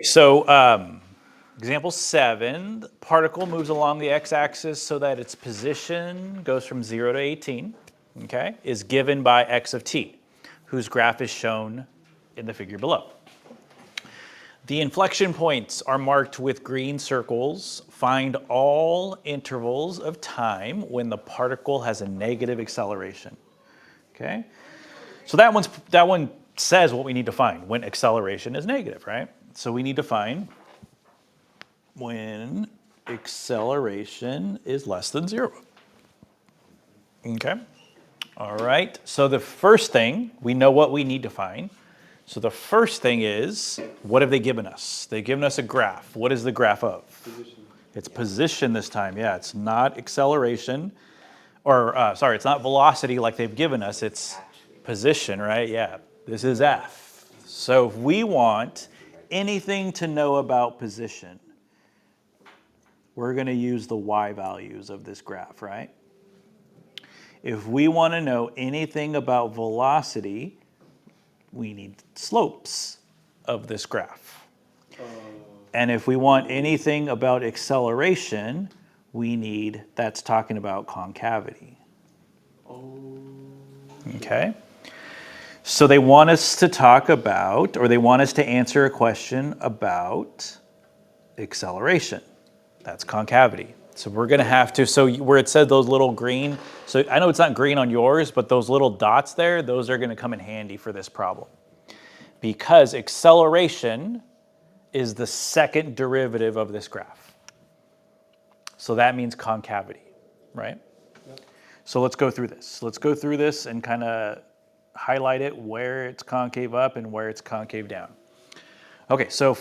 So example 7, the particle moves along the x-axis so that its position goes from 0 to 18, okay, is given by x of t, whose graph is shown in the figure below. The inflection points are marked with green circles. Find all intervals of time when the particle has a negative acceleration. Okay? So that one says what we need to find when acceleration is negative, right? So we need to find when acceleration is less than 0. Okay? All right. So the first thing, we know what we need to find. So the first thing is, what have they given us? They've given us a graph. What is the graph of? Position. It's position this time. Yeah, it's not acceleration, or sorry, it's not velocity like they've given us. It's position, right? Yeah, this is f. So if we want anything to know about position, we're going to use the y values of this graph, right? If we want to know anything about velocity, we need slopes of this graph. And if we want anything about acceleration, we need, that's talking about concavity. Okay? So they want us to talk about, or they want us to answer a question about acceleration. That's concavity. So we're going to have to, so where it said those little green, so I know it's not green on yours, but those little dots there, those are going to come in handy for this problem. Because acceleration is the second derivative of this graph. So that means concavity, right? Yep. So let's go through this. Let's go through this and kind of highlight it where it's concave up and where it's concave down. Okay, so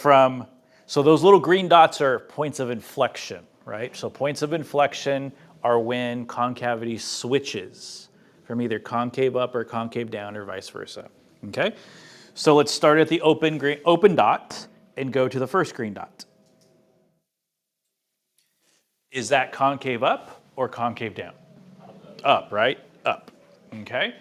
those little green dots are points of inflection, right? So points of inflection are when concavity switches from either concave up or concave down or vice versa, okay? So let's start at the open dot and go to the first green dot. Is that concave up or concave down? Up, right? Up, okay?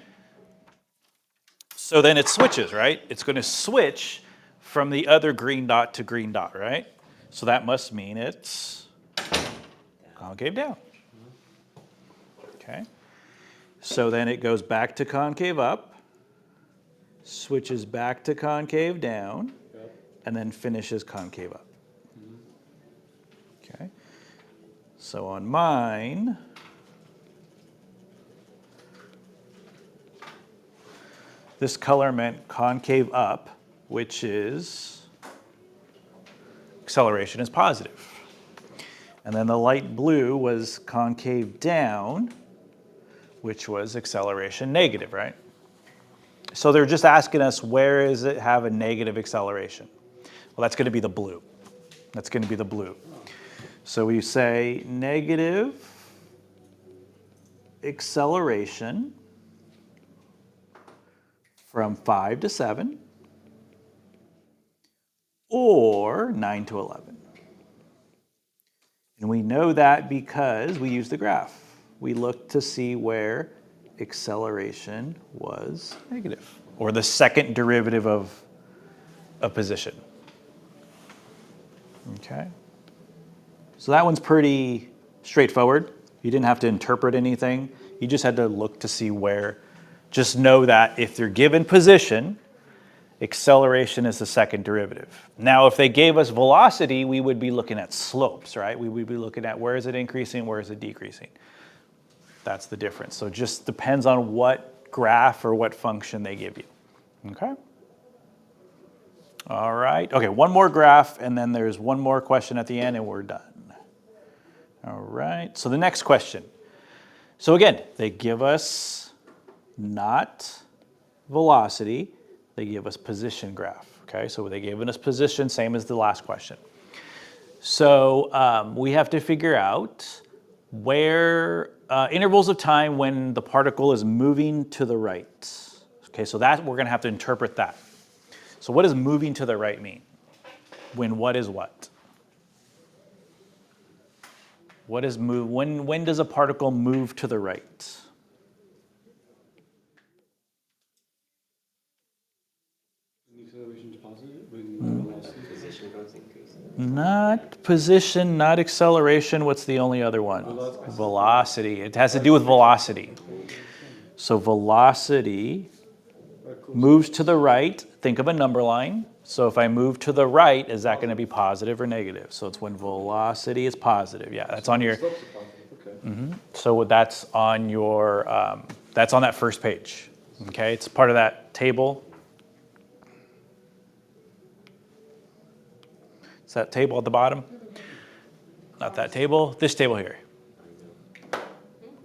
So then it switches, right? It's going to switch from the other green dot to green dot, right? So that must mean it's concave down. Okay. So then it goes back to concave up, switches back to concave down, and then finishes concave up. Okay. So on mine, this color meant concave up, which is acceleration is positive. And then the light blue was concave down, which was acceleration negative, right? So they're just asking us, where does it have a negative acceleration? Well, that's going to be the blue. That's going to be the blue. So we say negative acceleration from 5 to 7 or 9 to 11. And we know that because we use the graph. We look to see where acceleration was negative, or the second derivative of a position. Okay. So that one's pretty straightforward. You didn't have to interpret anything. You just had to look to see where. Just know that if they're given position, acceleration is the second derivative. Now, if they gave us velocity, we would be looking at slopes, right? We would be looking at where is it increasing, where is it decreasing. That's the difference. So it just depends on what graph or what function they give you. Okay? All right. Okay, one more graph, and then there's one more question at the end, and we're done. All right. So the next question. So again, they give us not velocity, they give us position graph. Okay, so they gave us position, same as the last question. So we have to figure out where intervals of time when the particle is moving to the right. Okay, so that we're going to have to interpret that. So what does moving to the right mean? When what is what? What is move? When does a particle move to the right? When acceleration is positive, when velocity is position goes increasing. Not position, not acceleration. What's the only other one? Velocity. It has to do with velocity. So velocity moves to the right. Think of a number line. So if I move to the right, is that going to be positive or negative? So it's when velocity is positive. Yeah, that's on your. So that's on your. That's on that first page. Okay, it's part of that table. It's that table at the bottom. Not that table. This table here.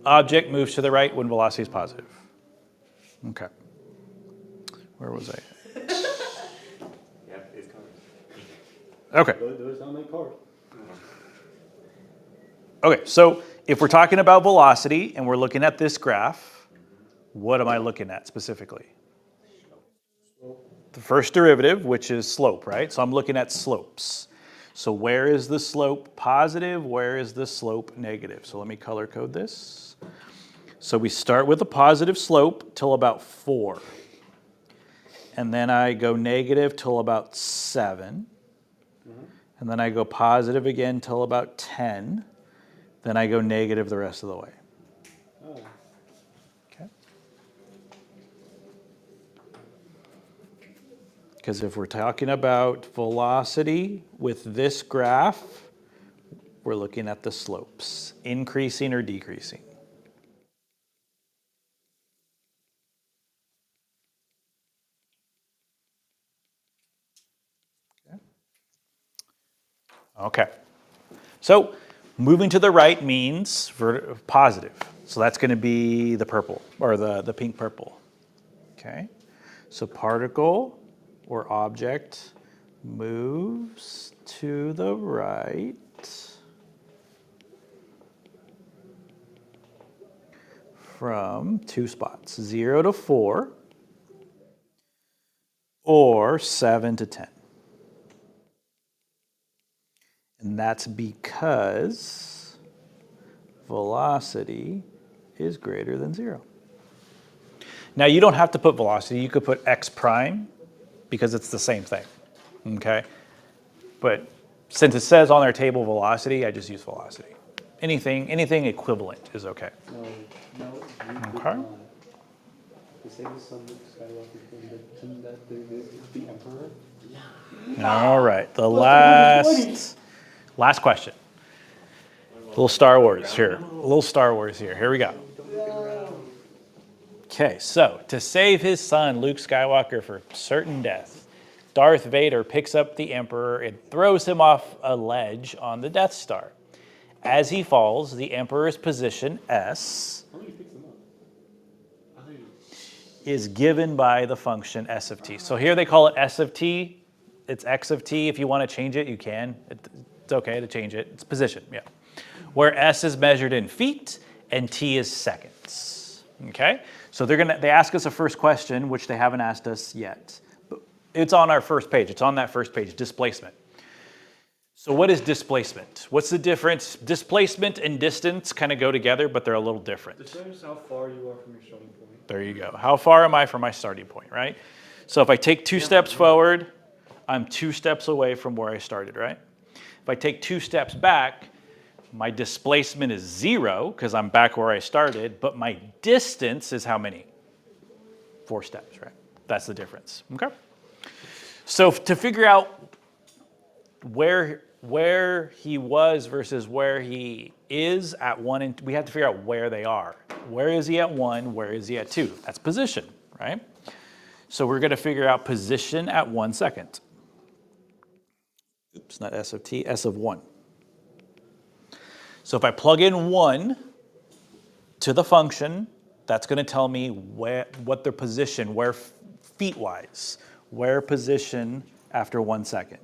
Object moves to the right when velocity is positive. Okay. Where was I? Yep, it's coming. Okay. Those sound like cars. Okay, so if we're talking about velocity and we're looking at this graph, what am I looking at specifically? The first derivative, which is slope, right? So I'm looking at slopes. So where is the slope positive? Where is the slope negative? So let me color code this. So we start with a positive slope till about 4. And then I go negative till about 7. And then I go positive again till about 10. Then I go negative the rest of the way. Oh. Okay. Because if we're talking about velocity with this graph, we're looking at the slopes, increasing or decreasing. Okay. So moving to the right means positive. So that's going to be the purple, or the pink purple. Okay. So particle or object moves to the right from 2 spots, 0 to 4 or 7 to 10. And that's because velocity is greater than 0. Now you don't have to put velocity, you could put x prime because it's the same thing, okay? But since it says on our table velocity, I just use velocity. Anything equivalent is okay. No. Okay. The same as some Skywalker from the Emperor. All right, the last question. A little Star Wars here. Here we go. Okay, so to save his son, Luke Skywalker, for certain death, Darth Vader picks up the Emperor and throws him off a ledge on the Death Star. As he falls, the Emperor's position, S, How do you fix them up? is given by the function s of t. So here they call it s of t. It's x of t. If you want to change it, you can. It's okay to change it. It's position, yeah. Where s is measured in feet and t is seconds. Okay? So they ask us a first question, which they haven't asked us yet. But it's on our first page. It's on that first page, displacement. So what is displacement? What's the difference? Displacement and distance kind of go together, but they're a little different. It shows how far you are from your starting point. There you go. How far am I from my starting point, right? So if I take 2 steps forward, I'm 2 steps away from where I started, right? If I take 2 steps back, my displacement is 0 because I'm back where I started, but my distance is how many? 4 steps, right? That's the difference, okay? So to figure out where he was versus where he is at 1 and we have to figure out where they are. Where is he at 1? Where is he at 2? That's position, right? So we're going to figure out position at 1 second. Oops, not s of t, s of 1. So if I plug in 1 to the function, that's going to tell me what their position, where feet-wise, where position after 1 second.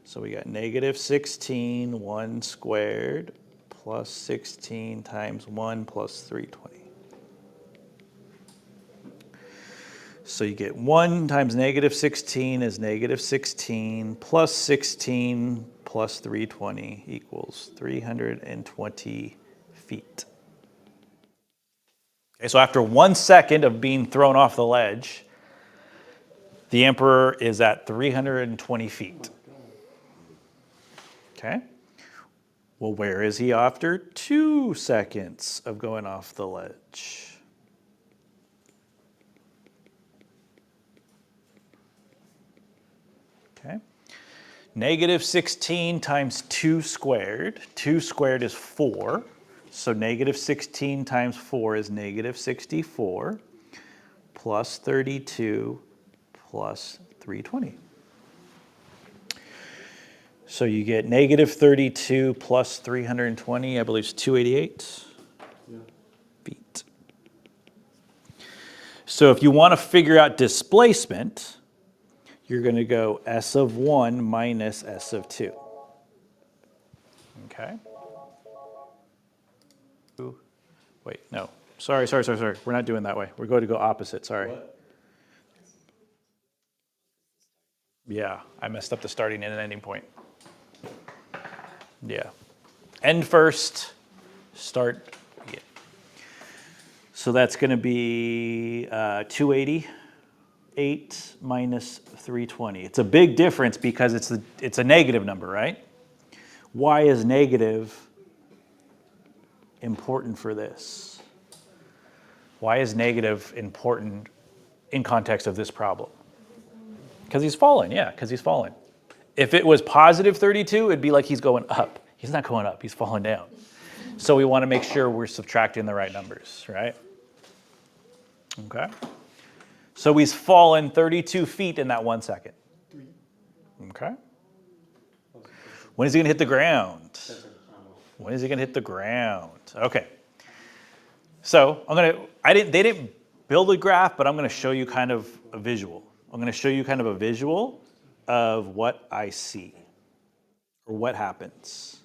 So we got negative 16, 1 squared, plus 16 times 1 plus 320. So you get 1 times negative 16 is negative 16 plus 16 plus 320 equals 320 feet. Okay, so after 1 second of being thrown off the ledge, the Emperor is at 320 feet. Okay. Well, where is he after 2 seconds of going off the ledge? Okay. Negative 16 times 2 squared. 2 squared is 4. So negative 16 times 4 is negative 64 plus 32 plus 320. So you get negative 32 plus 320, I believe is 288 feet. So if you want to figure out displacement, you're going to go S of 1 minus S of 2. Okay? Wait, no. Sorry. We're not doing that way. We're going to go opposite, sorry. What? Yeah, I messed up the starting and ending point. Yeah. End first, start again. So that's going to be 288 minus 320. It's a big difference because it's a negative number, right? Why is negative important for this? Why is negative important in context of this problem? Because he's falling, yeah, because he's falling. If it was positive 32, it'd be like he's going up. He's not going up, he's falling down. So we want to make sure we're subtracting the right numbers, right? Okay. So he's fallen 32 feet in that 1 second. Okay. When is he going to hit the ground? When is he going to hit the ground? Okay. So they didn't build a graph, but I'm going to show you kind of a visual. I'm going to show you kind of a visual of what I see or what happens.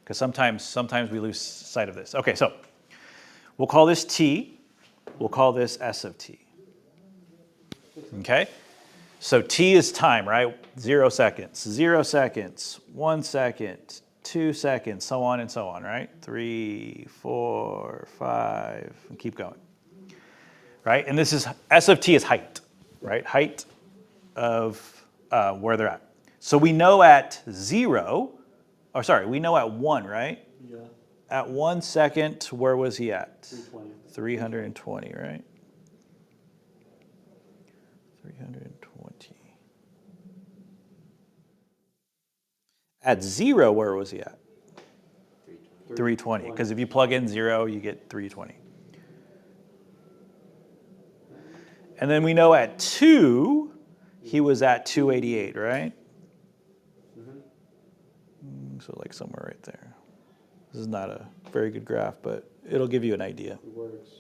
Because sometimes we lose sight of this. Okay, so we'll call this T. We'll call this S of T. Okay? So T is time, right? 0 seconds, 0 seconds, 1 second, 2 seconds, so on and so on, right? 3, 4, 5, and keep going. Right? And this is, S of T is height, right? Height of where they're at. So we know at 0, or sorry, we know at 1, right? Yeah. At 1 second, where was he at? 320. 320, right? 320. At 0, where was he at? 320. Because if you plug in 0, you get 320. And then we know at 2, he was at 288, right? So like somewhere right there. This is not a very good graph, but it'll give you an idea. It works.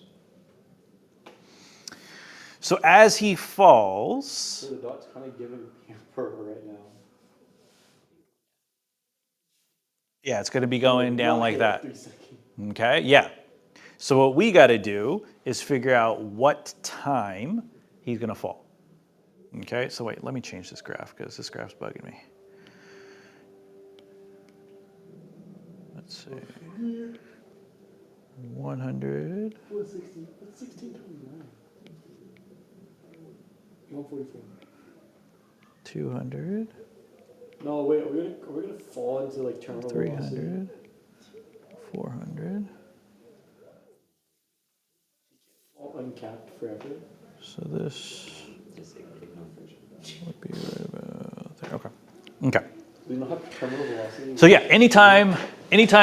So as he falls, So the dot's kind of giving hamper right now. yeah, it's going to be going down like that. 3 seconds. Okay, yeah. So what we got to do is figure out what time he's going to fall. Okay, so wait, let me change this graph because this graph's bugging me. Let's see. 100. 160. That's 1629. 144. 200. No, wait. Are we gonna fall into like terminal velocity? 300. 400. All uncapped forever. So this would be right about there. Okay. Okay. Do you not have terminal velocity? So yeah, anytime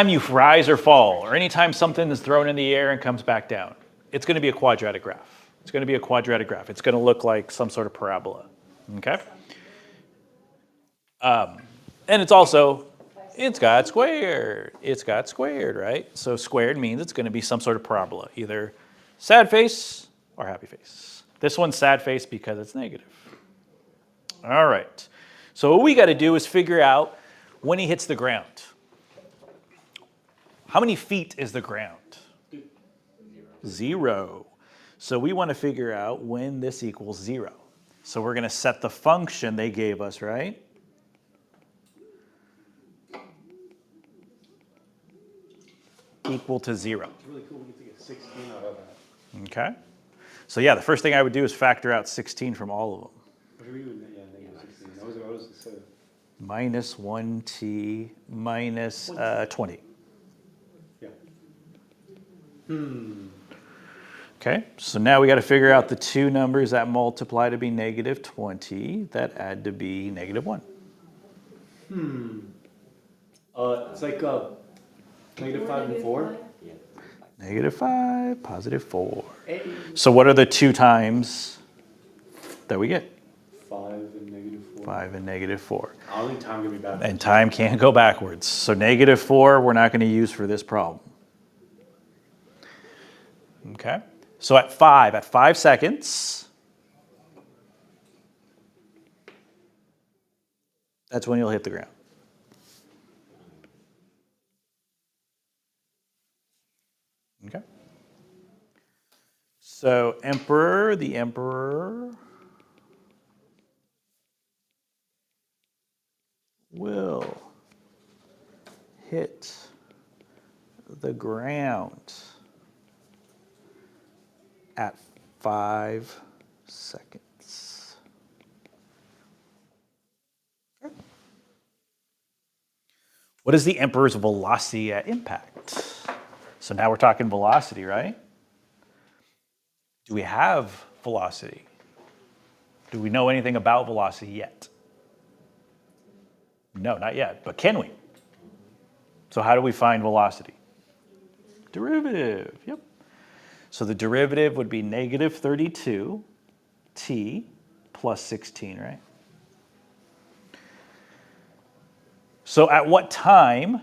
you rise or fall, or anytime something is thrown in the air and comes back down, it's going to be a quadratic graph. It's going to be a quadratic graph. It's going to look like some sort of parabola. Okay. And it's got squared. It's got squared, right? So squared means it's going to be some sort of parabola, either sad face or happy face. This one's sad face because it's negative. All right. So what we got to do is figure out when he hits the ground. How many feet is the ground? 0. So we want to figure out when this equals 0. So we're going to set the function they gave us, right? Equal to 0. It's really cool. We get to get 16 out of that. Okay. So yeah, the first thing I would do is factor out 16 from all of them. What are we doing? Yeah, negative 16. That was the minus 1t minus 20. Yeah. Okay, so now we got to figure out the two numbers that multiply to be negative 20 that add to be negative 1. It's like negative 5 and 4. Negative 5, positive 4. Hey. So what are the two times that we get? 5 and negative 4. 5 and negative 4. I don't think time can be bad. And time can't go backwards. So negative 4 we're not going to use for this problem. Okay, so at 5 seconds, that's when you'll hit the ground. Okay. So the emperor will hit the ground at 5 seconds. Okay. What is the emperor's velocity at impact? So now we're talking velocity, right? Do we have velocity? Do we know anything about velocity yet? No, not yet, but can we? So how do we find velocity? Derivative, yep. So the derivative would be negative 32 t plus 16, right? So at what time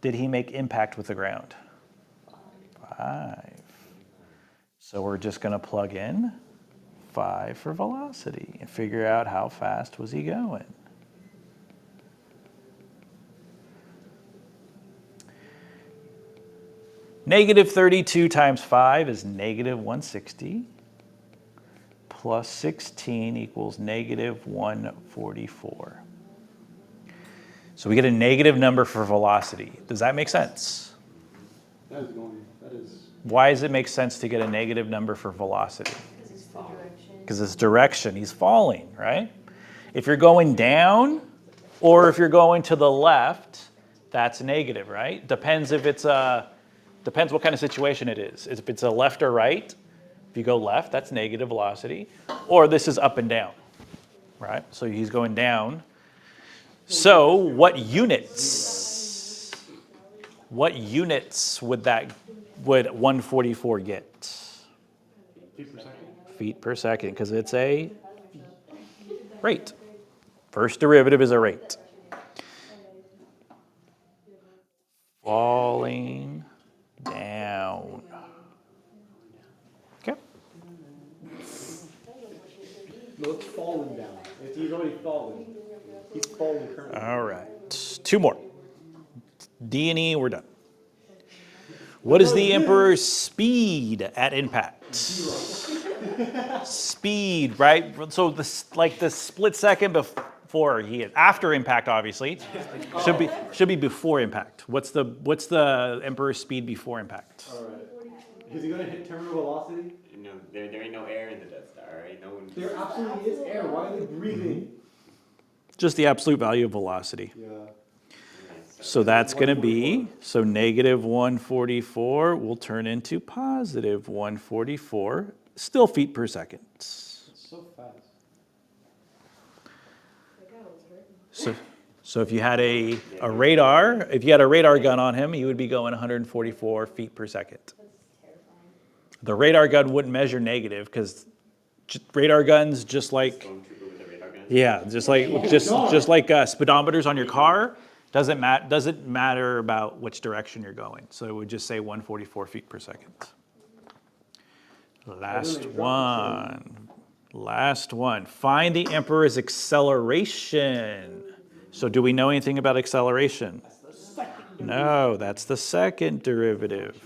did he make impact with the ground? 5. So we're just going to plug in 5 for velocity and figure out how fast was he going. Negative 32 times 5 is negative 160, plus 16 equals negative 144. So we get a negative number for velocity. Does that make sense? That is. Why does it make sense to get a negative number for velocity? Because it's direction. He's falling, right? If you're going down or if you're going to the left, that's negative, right? Depends what kind of situation it is. If it's a left or right, if you go left, that's negative velocity. Or this is up and down, right? So he's going down. So what units would 144 get? Feet per second. Feet per second, because it's a rate. First derivative is a rate. Falling down. Okay. No, it's falling down. He's already fallen. He's falling currently. All right. 2 more. D and E, we're done. What is the emperor's speed at impact? 0. Speed, right? So the split second before after impact, obviously, should be before impact. What's the emperor's speed before impact? All right. Is he gonna hit terminal velocity? No, there ain't no air in the Death Star, right? No one. There absolutely is air. Why are they breathing? Just the absolute value of velocity. Yeah. So that's going to be, so negative 144 will turn into positive 144, still feet per second. So fast. So if you had a radar gun on him, he would be going 144 feet per second. The radar gun wouldn't measure negative because radar guns, just like speedometers on your car, doesn't matter about which direction you're going. So it would just say 144 feet per second. Last one. Find the emperor's acceleration. So do we know anything about acceleration? No, that's the second derivative.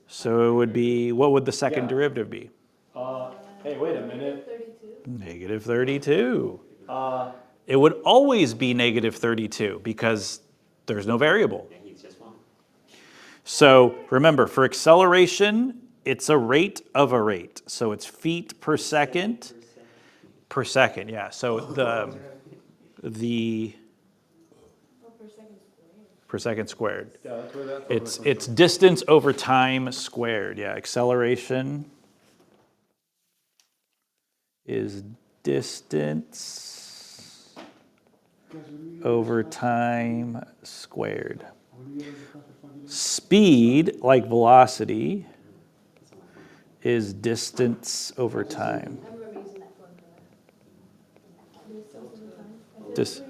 So it would be, what would the second derivative be? Hey, wait a minute. Negative 32. It would always be negative 32 because there's no variable. So remember, for acceleration, it's a rate of a rate. So it's feet per second, yeah. So the per second squared. Yeah, that's where that. It's distance over time squared. Yeah, acceleration is distance over time squared. Speed, like velocity, is distance over time. I remember using that formula. Just,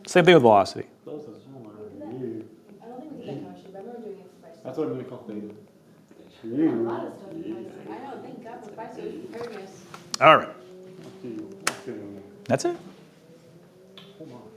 same thing with velocity. Those are smaller than you. I don't think we did that much, but I remember doing it for bicycle. That's what I'm really complicated. A lot of stuff in bicycle. I know, thank God for bicycle, preparedness. All right, You. that's it. Hold on.